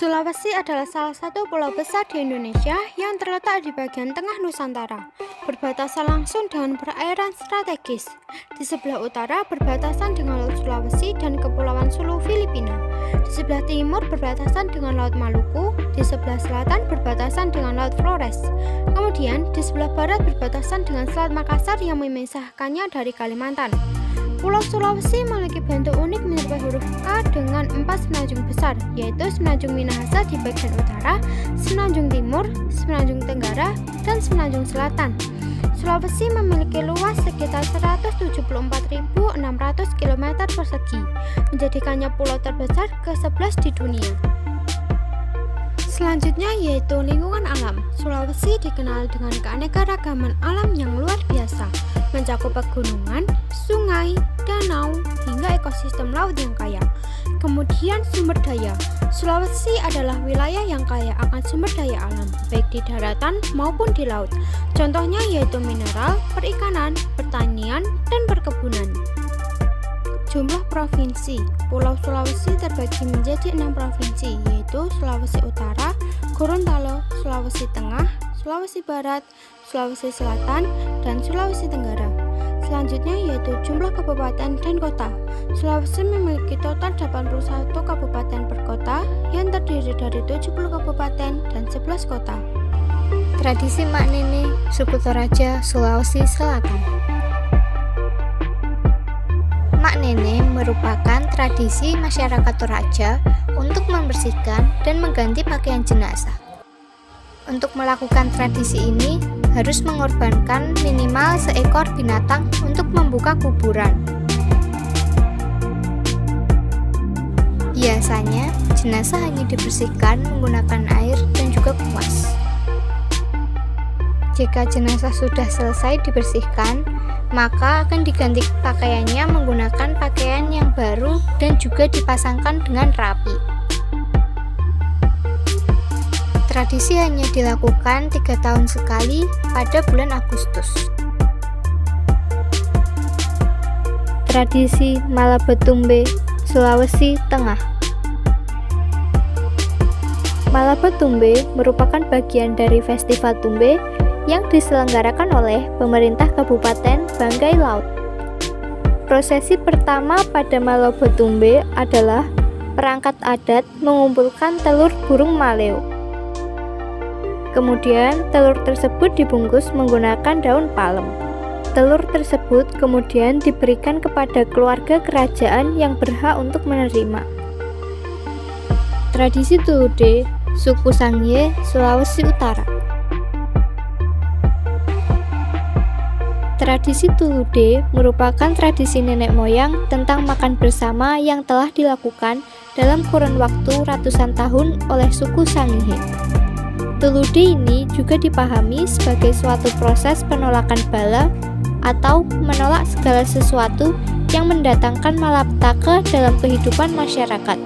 Sulawesi adalah salah satu pulau besar di Indonesia yang terletak di bagian tengah Nusantara, berbatasan langsung dengan perairan strategis. Di sebelah utara berbatasan dengan Laut Sulawesi dan Kepulauan Sulu, Filipina. Di sebelah timur berbatasan dengan Laut Maluku, di sebelah selatan berbatasan dengan Laut Flores. Kemudian di sebelah barat berbatasan dengan Selat Makassar yang memisahkannya dari Kalimantan. Pulau Sulawesi memiliki bentuk unik menyerupai huruf K dengan 4 semenanjung besar, yaitu Semenanjung Minahasa di bagian utara, Semenanjung Timur, Semenanjung Tenggara, dan Semenanjung Selatan. Sulawesi memiliki luas sekitar 174.600 km persegi, menjadikannya pulau terbesar ke-11 di dunia. Selanjutnya yaitu lingkungan alam. Sulawesi dikenal dengan keanekaragaman alam yang luar biasa, mencakup pegunungan, sungai, danau, hingga ekosistem laut yang kaya. Kemudian sumber daya. Sulawesi adalah wilayah yang kaya akan sumber daya alam, baik di daratan maupun di laut. Contohnya yaitu mineral, perikanan, pertanian, dan perkebunan. Jumlah provinsi. Pulau Sulawesi terbagi menjadi 6 provinsi, yaitu Sulawesi Utara, Gorontalo, Sulawesi Tengah, Sulawesi Barat, Sulawesi Selatan, dan Sulawesi Tenggara. Selanjutnya yaitu jumlah kabupaten dan kota. Sulawesi memiliki total 81 kabupaten per kota yang terdiri dari 70 kabupaten dan 11 kota. Tradisi Maknene, suku Toraja, Sulawesi Selatan. Maknene merupakan tradisi masyarakat Toraja untuk membersihkan dan mengganti pakaian jenazah. Untuk melakukan tradisi ini, harus mengorbankan minimal seekor binatang untuk membuka kuburan. Biasanya, jenazah hanya dibersihkan menggunakan air dan juga kuas. Jika jenazah sudah selesai dibersihkan, maka akan diganti pakaiannya menggunakan pakaian yang baru dan juga dipasangkan dengan rapi. Tradisi hanya dilakukan 3 tahun sekali pada bulan Agustus. Tradisi Malabetumbe, Sulawesi Tengah. Malabetumbe merupakan bagian dari Festival Tumbe yang diselenggarakan oleh pemerintah Kabupaten Banggai Laut. Prosesi pertama pada Malabetumbe adalah perangkat adat mengumpulkan telur burung maleo. Kemudian telur tersebut dibungkus menggunakan daun palem. Telur tersebut kemudian diberikan kepada keluarga kerajaan yang berhak untuk menerima. Tradisi Tulude, suku Sangye, Sulawesi Utara. Tradisi Tulude merupakan tradisi nenek moyang tentang makan bersama yang telah dilakukan dalam kurun waktu ratusan tahun oleh suku Sangihe. Tulude ini juga dipahami sebagai suatu proses penolakan bala atau menolak segala sesuatu yang mendatangkan malapetaka dalam kehidupan masyarakat.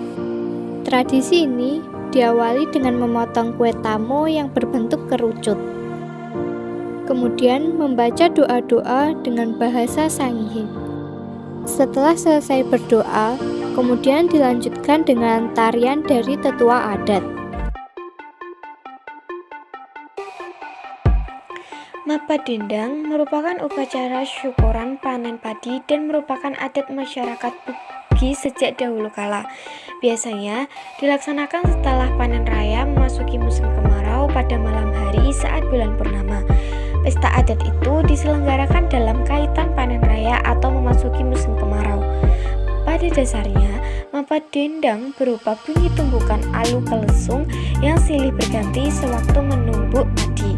Tradisi ini diawali dengan memotong kue tamo yang berbentuk kerucut. Kemudian membaca doa-doa dengan bahasa Sangihe. Setelah selesai berdoa, kemudian dilanjutkan dengan tarian dari tetua adat. Mapa Dendang merupakan upacara syukuran panen padi dan merupakan adat masyarakat Bugis sejak dahulu kala. Biasanya dilaksanakan setelah panen raya memasuki musim kemarau pada malam hari saat bulan purnama. Pesta adat itu diselenggarakan dalam kaitan panen raya atau memasuki musim kemarau. Pada dasarnya, Mapa Dendang berupa bunyi tumbukan alu kelesung yang silih berganti sewaktu menumbuk padi.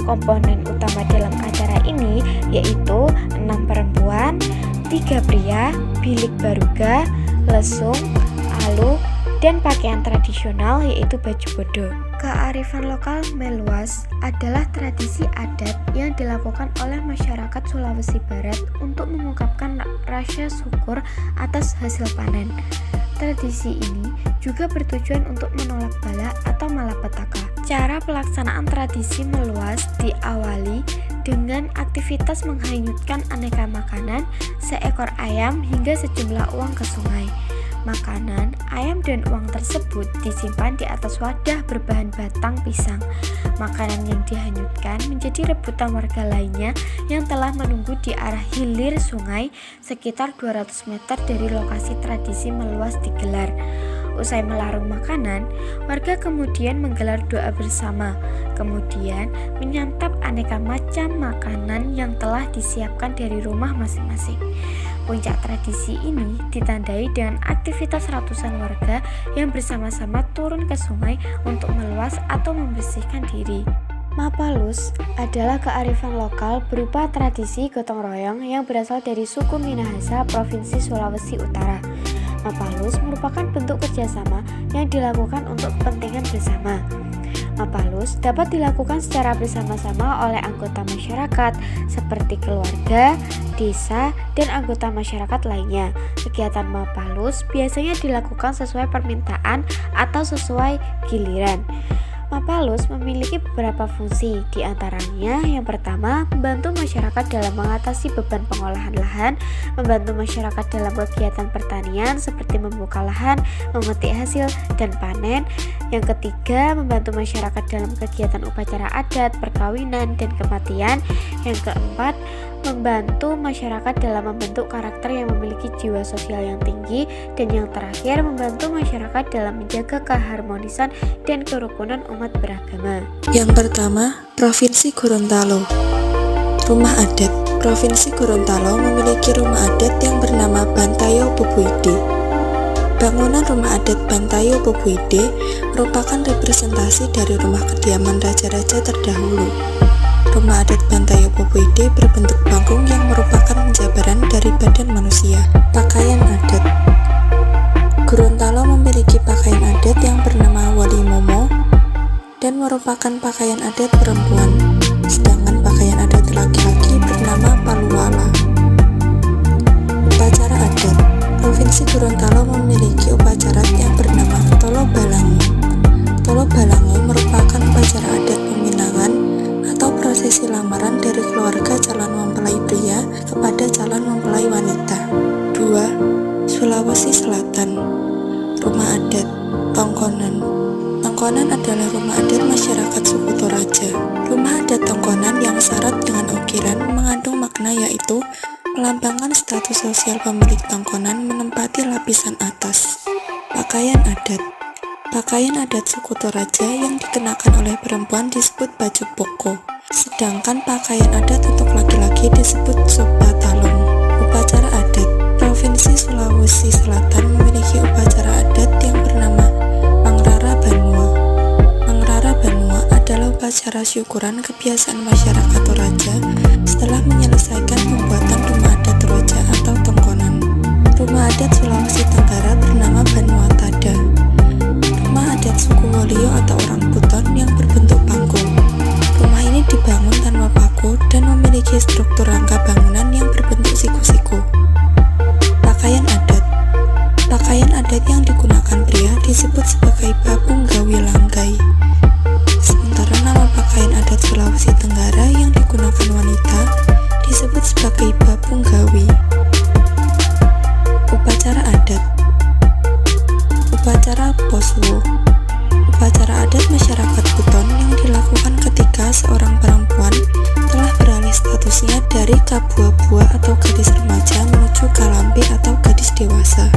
Komponen utama dalam acara ini yaitu 6 perempuan, 3 pria, bilik baruga, lesung, alu, dan pakaian tradisional yaitu baju bodo. Kearifan lokal meluas adalah tradisi adat yang dilakukan oleh masyarakat Sulawesi Barat untuk mengungkapkan rasa syukur atas hasil panen. Tradisi ini juga bertujuan untuk menolak bala atau malapetaka. Cara pelaksanaan tradisi meluas diawali dengan aktivitas menghanyutkan aneka makanan, seekor ayam hingga sejumlah uang ke sungai. Makanan, ayam dan uang tersebut disimpan di atas wadah berbahan batang pisang. Makanan yang dihanyutkan menjadi rebutan warga lainnya yang telah menunggu di arah hilir sungai sekitar 200 meter dari lokasi tradisi meluas digelar. Usai melarung makanan, warga kemudian menggelar doa bersama, kemudian menyantap aneka macam makanan yang telah disiapkan dari rumah masing-masing. Puncak tradisi ini ditandai dengan aktivitas ratusan warga yang bersama-sama turun ke sungai untuk meluas atau membersihkan diri. Mapalus adalah kearifan lokal berupa tradisi gotong royong yang berasal dari suku Minahasa, Provinsi Sulawesi Utara. Mapalus merupakan bentuk kerjasama yang dilakukan untuk kepentingan bersama. Mapalus dapat dilakukan secara bersama-sama oleh anggota masyarakat seperti keluarga, desa, dan anggota masyarakat lainnya. Kegiatan Mapalus biasanya dilakukan sesuai permintaan atau sesuai giliran. Mapalus memiliki beberapa fungsi, di antaranya yang pertama, membantu masyarakat dalam mengatasi beban pengolahan lahan, membantu masyarakat dalam kegiatan pertanian seperti membuka lahan, memetik hasil, dan panen. Yang ketiga, membantu masyarakat dalam kegiatan upacara adat, perkawinan, dan kematian. Yang keempat, membantu masyarakat dalam membentuk karakter yang memiliki jiwa sosial yang tinggi. Dan yang terakhir, membantu masyarakat dalam menjaga keharmonisan dan kerukunan umat beragama. Yang pertama, Provinsi Gorontalo. Rumah adat. Provinsi Gorontalo memiliki rumah adat yang bernama Bantayo Pupuide. Bangunan rumah adat Bantayo Pupuide merupakan representasi dari rumah kediaman raja-raja terdahulu. Rumah adat Bantayo Pupuide berbentuk panggung yang merupakan penjabaran dari badan manusia. Pakaian adat. Gorontalo memiliki pakaian adat yang bernama Walimomo dan merupakan pakaian adat perempuan, sedangkan pakaian adat laki-laki bernama Paluala. Upacara adat. Provinsi Gorontalo memiliki upacara yang bernama Tolo Balangu. Tolo Balangu merupakan upacara adat peminangan atau prosesi lamaran dari keluarga calon mempelai pria kepada calon mempelai wanita. 2. Sulawesi Selatan. Rumah adat Tongkonan. Tongkonan adalah rumah adat masyarakat suku Toraja. Rumah adat Tongkonan yang syarat dengan ukiran mengandung makna yaitu melambangkan status sosial pemilik Tongkonan menempati lapisan atas. Pakaian adat. Pakaian adat suku Toraja yang dikenakan oleh perempuan disebut baju poko, sedangkan pakaian adat untuk laki-laki disebut sopatalong. Upacara adat. Provinsi Sulawesi Selatan memiliki upacara adat yang bernama Mangrara Banua. Mangrara Banua adalah upacara syukuran kebiasaan masyarakat Toraja setelah menyelesaikan pembuatan rumah adat Toraja atau Tongkonan. Rumah adat Sulawesi Tenggara bernama Banua Tada. Rumah adat suku Wolio atau orang Buton yang berbentuk panggung. Rumah ini dibangun tanpa paku dan memiliki struktur rangka bangunan yang berbentuk siku-siku. Pakaian adat. Pakaian adat yang digunakan pria disebut sebagai babung gawi langgai. Sementara nama pakaian adat Sulawesi Tenggara yang digunakan wanita disebut sebagai babung gawi. Upacara adat. Upacara Poswo. Upacara adat masyarakat Buton yang dilakukan ketika seorang perempuan telah beralih statusnya dari kabua-bua atau gadis remaja menuju kalambi atau gadis dewasa.